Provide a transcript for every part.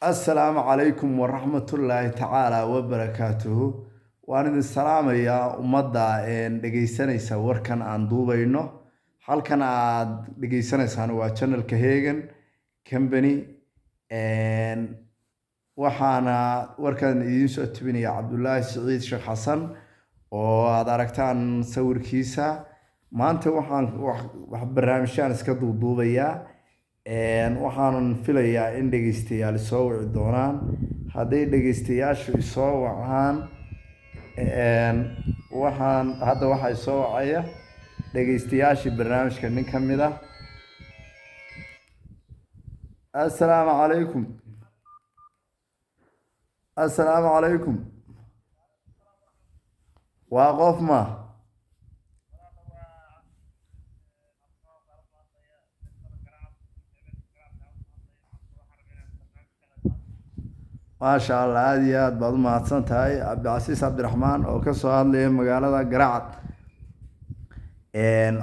السلام عليكم ورحمة الله تعالى وبركاته. وأنا السلام يا أمضى إن دقيسنا وركن عن دوبينه. حال كان عاد دقيسنا سانوا channel كهيجن company إن وحنا وركن ينشأ تبني عبد الله سعيد شيخ حسن وأدركتان صور كيسة ما أنت وحن برنامجان سكدو دوبيا waxaan filayaa in dhageystayaal soo wici doonaan hadday dhageystayaashu soo wacaan waxaa soo wacaya dhageystayaashii barnaamijka nin ka mid ah. assalaamu calaykum. assalaamu calaykum. waa qof ma ما شاء الله هذه بعض ما تصنتهاي عبد العزيز عبد الرحمن أو كسر لي مقالة قرعت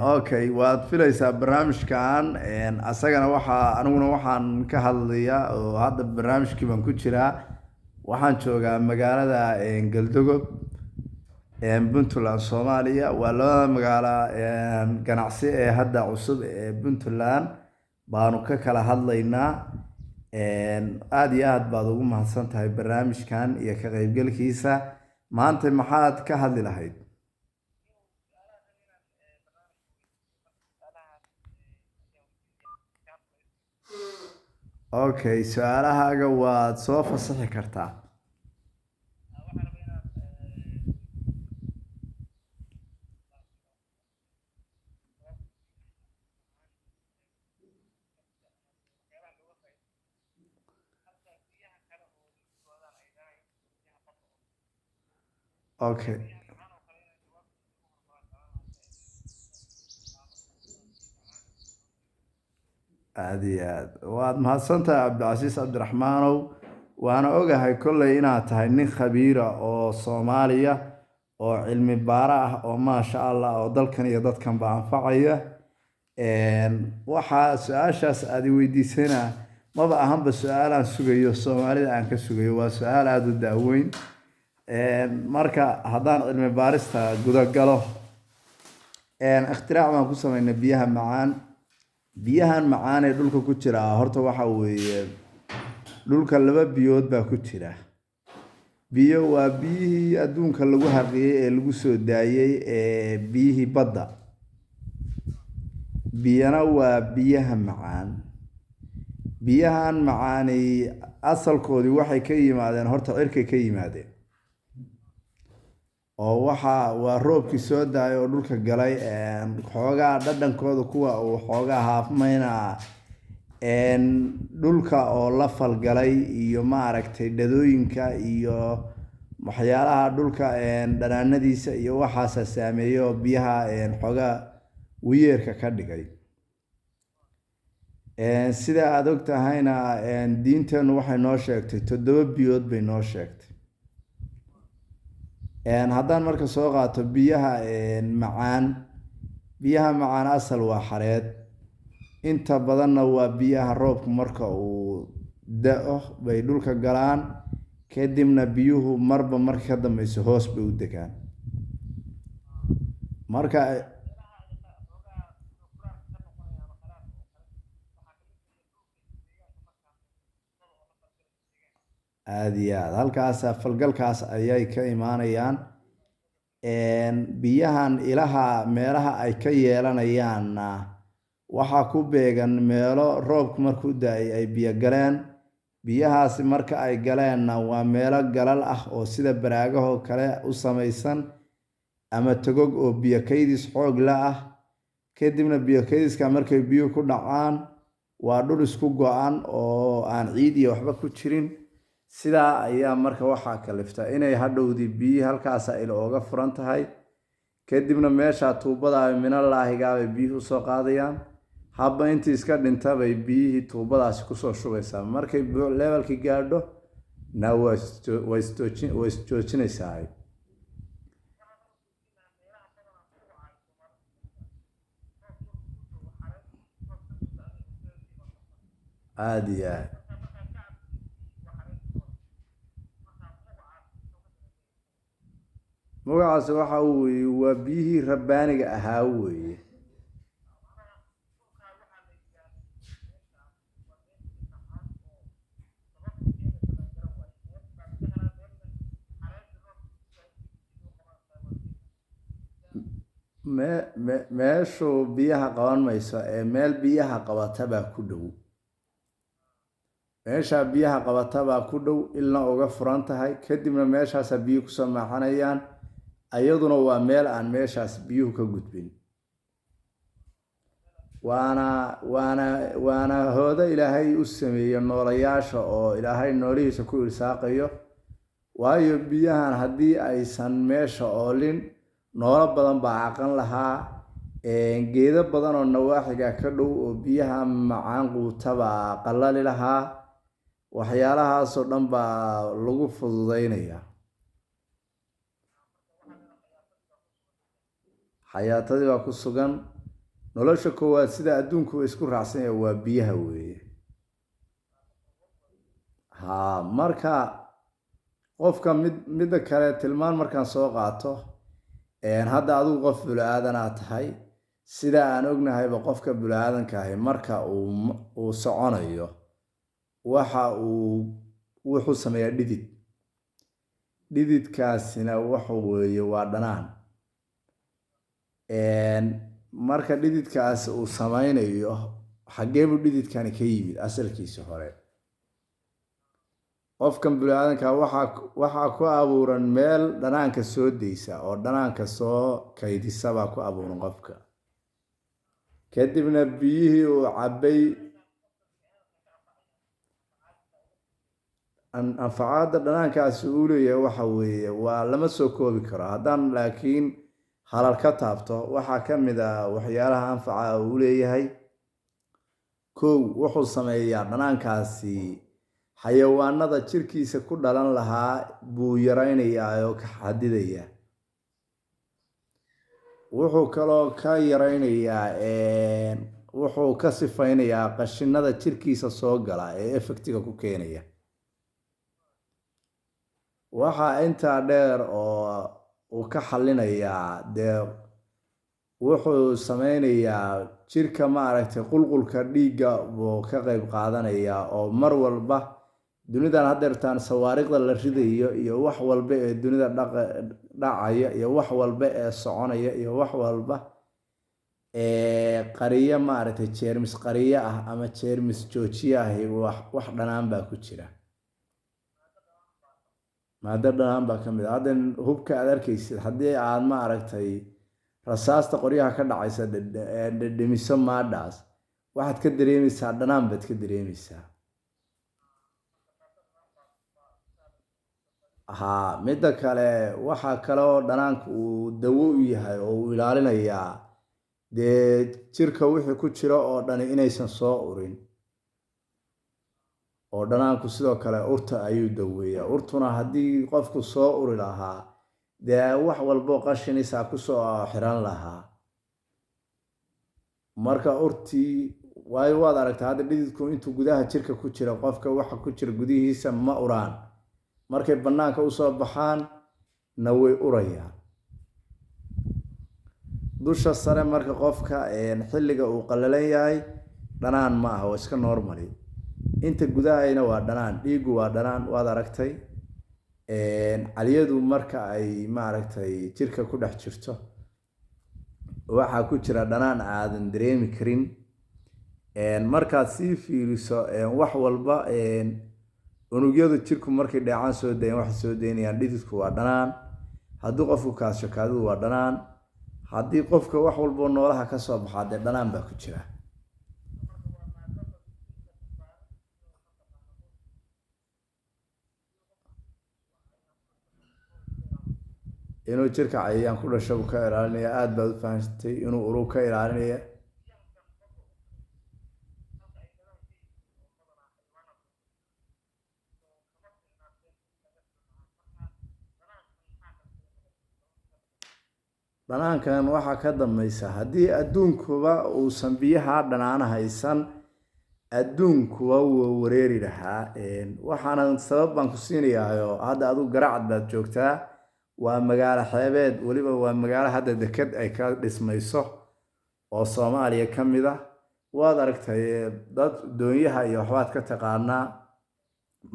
أوكي وفي ليس برنامج كان أسجنا أنا وحن كهالضياء وهذا البرنامج كيف نكتشرها وحن شو مقالة قلدوجو بنتولان الصومالية ولا مقالة قناعسي هذا عصب بنتولان بانو كلا هالضينا aad iyo aad baad ugu mahadsan tahay barnaamijkan iyo ka qaybgalkiisa maanta maxaad ka hadli lahayd? Okay, su'aalahaaga waad soo fasaxi kartaa. Okay. aad waad mahadsantahay cabdicasiis cabdiraxmaanow waana ogahay kolley inaad tahay nin khabiira oo Soomaaliya oo cilmi baara ah oo maasha Allah oo dalkan iyo dadkanba anfacaya waxa su'aashaas aad weydiisana maba ahanba su'aalaan sugayo Soomaalida aan ka sugayo waa su'aal aad u daaweyn marka haddaan cilmi baarista guda galo ikhtirac baan ku sameynay biyahan macaan ee dhulka ku jira horta waxa weeye dhulka laba biyood baa ku jira biyo waa biyihii adduunka lagu haqiyay ee lagu soo daayay ee biyihii badda biyana waa biyahan macaani asalkoodii waxay ka yimaadeen horta cirkay ka yimaadeen oo waa roobkii soo daayay oo dhulka galay xoogaa dhadhankooda kuwa uu xoogaa haafmayna dhulka oo la falgalay iyo maaragtay dhadooyinka iyo waxyaalaha dhulka dhanaanadiisa iyo waxaasa saameeyo biyaha xoogaa wiyeerka ka dhigay sida aad og tahayna diinteenu waxay noo sheegtay 7 biyood bay noo sheegtay haddaan marka soo qaato biyaha macaan asal waa xareed inta badanna waa biyaha roobku marka uu da'o bay dhulka galaan kadibna biyuhu marba marka ka dambayso hoos bay u degaan marka aad iyo aad halkaas falgalkaas ayay ka imaanayaan biyahan ilaha meelaha ay ka yeelanayaan waxa ku beegan meelo roobku markuu daay ay biyo galeen biyahaasi marka ay galeenna waa meelo galal ah oo sida baraagaha kale u samaysan ama togog oo biyo kaydis xoog la ah kadibna biyo kaydiska markay biyo ku dhacaan waa dhul isku go'an oo aan ciid iyo waxba ku jirin sidaa ayaa marka waxaa kalifta inay hadhowdii biyi halkaas ay looga furan tahay kadibna meesha tuubada minallaahiga bay biyuhu soo qaadayaan habba intii iska dhinta bay biyihii tuubadaasi ku soo shubaysaa markay levelkii gaadho na way joojinaysaa aad iyo aad magacaasi waxa weeye waa biyihii rabbaaniga ahaa weeye. meeshuu biyaha qaban mayso ee meel biyaha qabata baa ku dhow. meeshaa biyaha qabata baa ku dhow, ilna uga furan tahay, kadibna meeshaasaa biyuhu kusoo maaxanayaan. ayaduna waa meel aan meeshaas biyuhu ka gudbin. waana hoodo ilaahay u sameeye noolayaasha oo ilaahay noolihiisa ku irsaaqayo. waayo biyahan haddii aysan meesha oolin, noolo badan baa caqan lahaa. geedo badan oo nawaaxiga ka dhow oo biyaha macaan quutabaa qallali lahaa. waxyaalahaasoo dhan baa lagu fududaynaya. xayaatadii baa ku sugan. nolosha koowaad sida adduunku isku raacsan yahay waa biyaha weeye. marka qofka midda kale tilmaan markaan soo qaato, hadda adigu qof bini-aadanaa tahay. sida aan ognahayba qofka bini-aadanka ahi marka uu soconayo wuxuu sameeyaa dhididkaasina waxa weeye waa dhanaan. marka dhididkaas uu samaynayo, xageebuu dhididkani ka yimid asalkiisa hore? qofkan bini-aadanka waxaa ku abuuran meel dhanaanka soo deysa oo dhanaanka soo kaydisa baa ku abuuran qofka. kadibna biyihii uu cabbay, anfacaadda dhanaankaasi uu leeyahay waxa weeye waa lama soo koobi karo. haddaan laakiin halal ka taabto, waxaa ka mid ah waxyaalaha anfaca uu leeyahay. kow, wuxuu sameeyaa dhanaankaasi xayawaanada jirkiisa ku dhalan lahaa buu yaraynayaa oo ka xadidaya. wuxuu kaloo ka yaraynayaa, wuxuu ka sifaynayaa qashinada jirkiisa soo gala ee effectiga ku keenaya. waxaa intaa dheer oo uu ka xallinayaa, dee wuxuu sameynayaa jirka maaragtay qulqulka dhiigga buu ka qayb qaadanayaa. oo mar walba dunidan haddeertaan sawaariikhda la ridayo iyo wax walba ee dunida dhacaya iyo wax walba ee soconaya iyo wax walba ee qariyo maaragtay jeermis qariyo ah ama jeermis joojiye ahi wax dhanaan baa ku jira. maado dhanaan baa ka mid ah. hadda hubka aad arkaysid, haddii aad maaragtay rasaasta qoryaha ka dhacaysa dhedhemiso maadhaas, waxaad ka dareemaysaa dhanaan baad ka dareemaysaa. midda kale waxaa kaloo dhanaanku uu dawo u yahay oo uu ilaalinayaa dee jirka wixii ku jira oo dhani inaysan soo urin. oo dhanaanku sidoo kale urta ayuu daweeyaa. urtuna haddii qofku soo uri lahaa, dee wax walbo qashinisaa kusoo xiran lahaa. marka urtii, waayo waad aragtaa hadda dhididku intuu gudaha jirka ku jira, qofka waxa ku jira gudihiisa ma uraan. markay bannaanka usoo baxaan na way urayaan. dusha sare marka qofka xilliga uu qallalan yahay dhanaan ma aha, waa iska normali. inta gudahayna waa dhanaan. dhiigu waa dhanaan, waad aragtay. caliyadu marka ay maaragtay jirka ku dhex jirto, waxaa ku jira dhanaan aadan dareemi karin. markaad sii fiiriso wax walba, unugyadu jirku markay dheecaan soo dayan waxay soo daynayaan dhididku waa dhanaan. haddii qofku kaasho kaadidu waa dhanaan. haddii qofka wax walboo noolaha ka soo baxaa, dee dhanaan baa ku jira. inuu jirka cayayaan ku dhasho buu ka ilaalinaya. aada baad u fahamsatay inuu urug ka ilaalinaya. dhanaankan waxaa ka dambaysa, haddii adduunkuba uusan biyaha dhanaana haysan, adduunkuba wuu wareeri lahaa. waxaana sabab baan ku siinayaa. hadda adigu garacad baad joogtaa, waa magaalo xeebeed weliba waa magaalo hadda deked ay ka dhismayso oo Soomaaliya ka mid ah waad aragtay dad doonyaha iyo waxbaad ka taqaanaa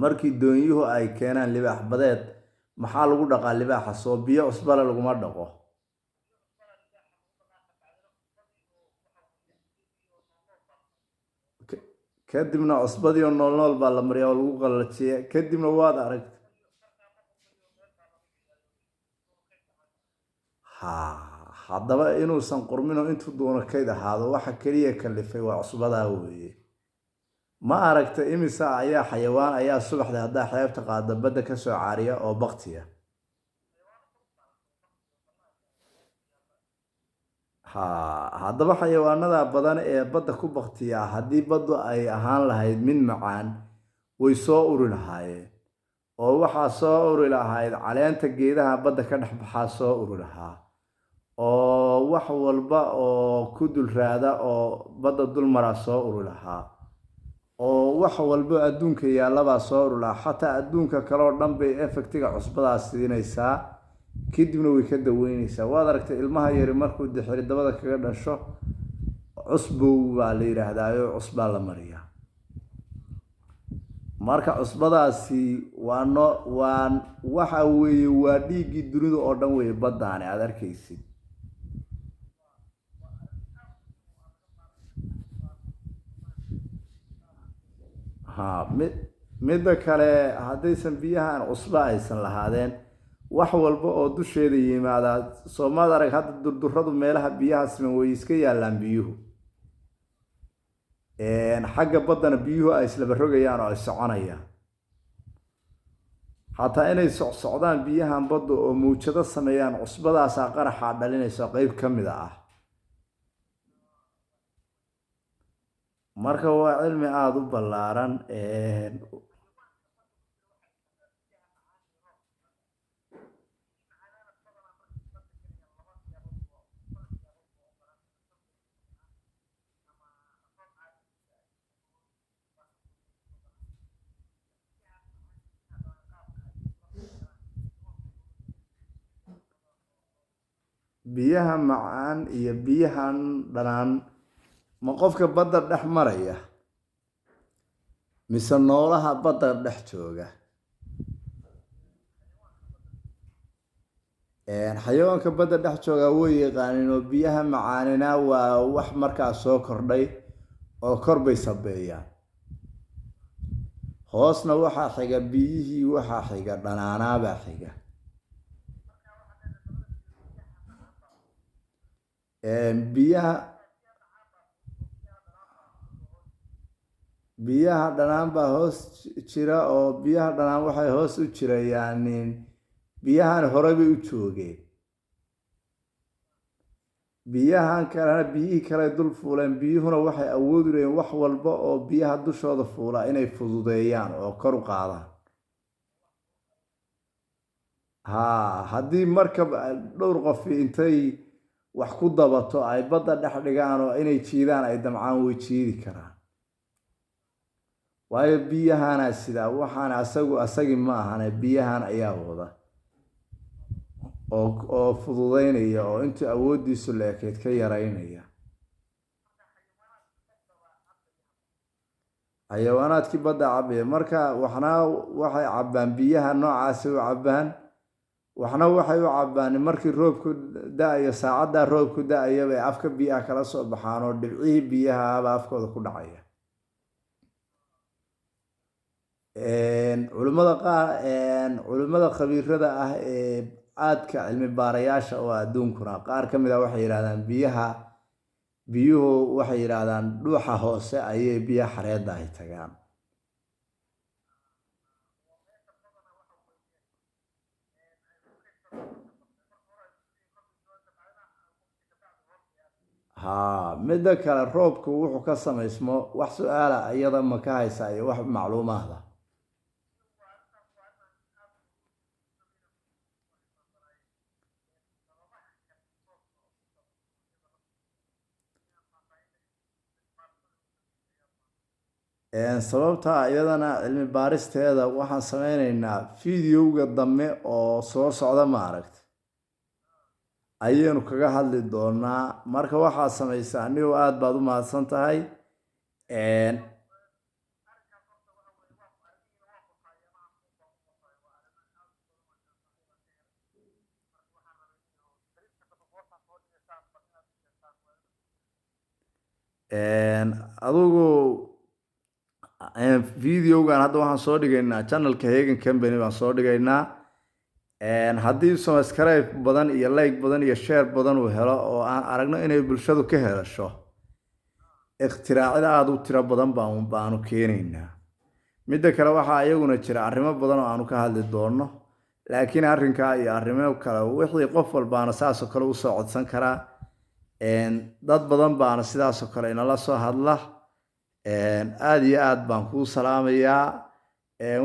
markii doonyuhu ay keenaan libaax badeed maxaa lagu dhaqaa libaaxa soo biyo cusbale laguma dhaqo kadibna cusbadii oo nool nool baa la mariyaa oo lagu qallajiyaa kadibna waad aragtay ha haddaba inuusan qurmino intuu doono kayd ahaado waxa keliya kalifay waa cusbadaa weeye ma aragta imisa ayaa xayawaan ayaa subaxdii haddaa xeebta qaada badda ka soo caariya oo baktiya ha haddaba xayawaanada badan ee badda ku baktiya haddii baddu ay ahaan lahayd mid macaan way soo uri lahaayeen oo waxaa soo uri lahayd caleenta geedaha badda ka dhex baxaa soo uri lahaa oo wax walba oo ku dul raada oo badda dul mara soo uri lahaa oo wax walba adduunka yaallabaa soo uri lahaa xataa adduunka kale oo dhan bay effectiga cusbadaas siinaysaa kadibna way ka daweynaysaa waad aragtay ilmaha yari markuu dixiri dabada kaga dhasho cusbow baa la yidhaahdaa cusbaa la mariyaa marka cusbadaasi waa waxa weeye waa dhiiggii dunida oo dhan weeye baddaani aad arkaysid ha midda kale haddaysan biyahan cusbo aysan lahaadeen wax walba oo dusheeda yimaadaa soomaad arag hadda durduradu meelaha biyaha siman way iska yaallaan biyuhu xagga baddana biyuhu ay islaba rogayaan oo ay soconayaan xataa inay socsocdaan biyahan badda oo mawjado sameeyaan cusbadaasaa qaraxaa dhalinayso qeyb ka mid ah marka waa cilmi aada u ballaaran biyaha macaan iyo biyahan dhanaan ma qofka badda dhex maraya mise noolaha badda dhex jooga xayawaanka badda dhex jooga way yaqaaniin oo biyaha macaanina waa wax markaa soo kordhay oo kor bay sabeeyaan hoosna waxaa xiga biyihii waxaa xiga dhanaanaabaa xiga biyaha biyaha dhanaan baa hoos jira oo biyaha dhanaan waxay hoos u jirayaan biyahan hore bay u joogeen biyahan kalena biyihii kale dul fuuleen biyuhuna waxay awoodi leeyiin wax walba oo biyaha dushooda fuula inay fududeeyaan oo kor u qaadaan ha haddii marka dhowr qof intay wax ku dabato ay badda dhex dhigaan oo inay jiidaan ay damcaan way jiidi karaan waayo biyahana sidaa waxaan asagii ma ahane biyahan ayaa wada oo fududeynaya oo intii awooddiisu la ekeyd ka yaraynaya xayawaanaadkii badda cabaya marka waxna waxay cabbaan biyaha noocaasi u cabbaan waxna waxay u cabbaan markii roobku da-ayo saacaddaa roobku da-aya bay afka biyaha kala soo baxaan oo dhibcihii biyahaaba afkooda ku dhacaya culimmada khabiirada ah ee aadka cilmi baarayaasha oo adduunkuna qaar ka mid ah waxay yidhahdaan biyuhu waxay yidhaahdaan dhuuxa hoose ayay biyaha xareedda ay tagaan ha midda kale roobku wuxuu ka samaysmo wax su-aala iyada ma ka haysa iyo wax macluumaada sababta iyadana cilmi baaristeeda waxaan sameyneynaa fideoga dambe oo soo socda maaragta ayaynu kaga hadli doonaa. Marka waxaa samaysaa anigu aad baad u mahadsan tahay. Adigu videogan hadda waxaan soo dhigaynaa channelka Hagen Company baan soo dhigaynaa. Haddii subscribe badan iyo like badan iyo share badan uu helo oo aan aragno inay bulshadu ka helasho, ikhtiraacida aad u tiro badan baanu keenaynaa. Midda kale waxaa iyaguna jira arrimo badan oo aanu ka hadli doono, laakiin arrinkaa iyo arrimo kale wixii qof walbaana saasoo kale u soo codsan karaa. Dad badan baana sidaasoo kale inala soo hadla. Aad iyo aad baan kuu salaamayaa.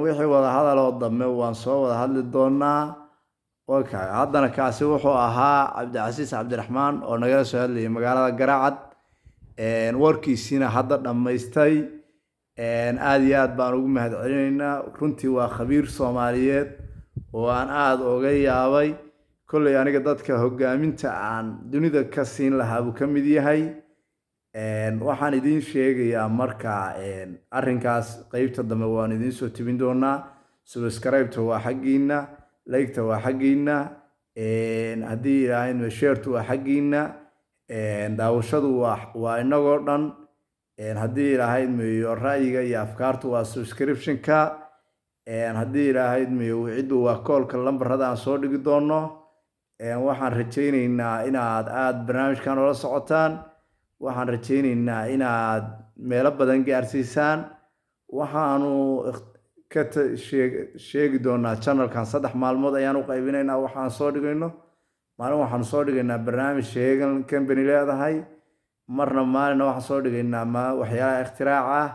Wixii wada hadaloo dambe waan soo wada hadli doonaa. Okay, haddana kaasi wuxuu ahaa Cabdicasiis Cabdiraxmaan oo nagala soo hadlayay magaalada Garaacad. Warkiisina hadda dhammaystay. Aad iyo aad baan ugu mahadcelinaynaa. Runtii waa khabiir Soomaaliyeed oo aan aad uga yaabay. Kolley aniga dadka hogaaminta aan dunida ka siin lahaa buu ka mid yahay. Waxaan idiin sheegayaa marka arrinkaas qaybta dambe waan idiin soo tibin doonaa. Subscribe-ta waa xaggiina, like-ta waa xaggiina, haddii ilaahay share-tu waa xaggiina, daawashadu waa inagoo dhan. Haddii ilaahay ra'yiga iyo afkaartu waa subscription-ka. Haddii ilaahay ciddu waa koolka lambarada aan soo dhigi doono. Waxaan rajaynaynaa inaad aad barnaamijkan ula socotaan. Waxaan rajaynaynaa inaad meelo badan gaarsiisaan. Waxaanu ka sheegi doonaa channelkan 3 maalmood ayaan u qaybinaynaa waxaan soo dhigayno. Maalin waxaan soo dhigaynaa barnaamij Hagen Company leedahay. Maalina waxaan soo dhigaynaa waxyaalaha ikhtiraacah ah.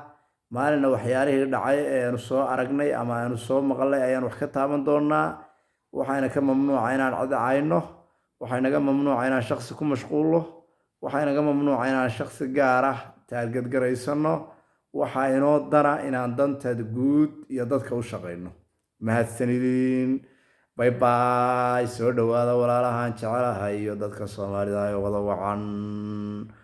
Maalina waxyaalihii dhacay ee aanu soo aragnay ama aanu soo maqalnay ayaan wax ka taaban doonaa. Waxayna ka mamnuuca inaan cid cayno. Waxaynaga mamnuuca inaan shakhsi ku mashquulo. Waxaynaga mamnuuca inaan shakhsi gaar ah taarget garaysano. Waxaa inoo dana inaan danteeda guud iyo dadka u shaqayno. Mahadsanidin. Bye bye. Soo dhawaada walaalahan jecelahay iyo dadka Soomaalida ee wada wacan.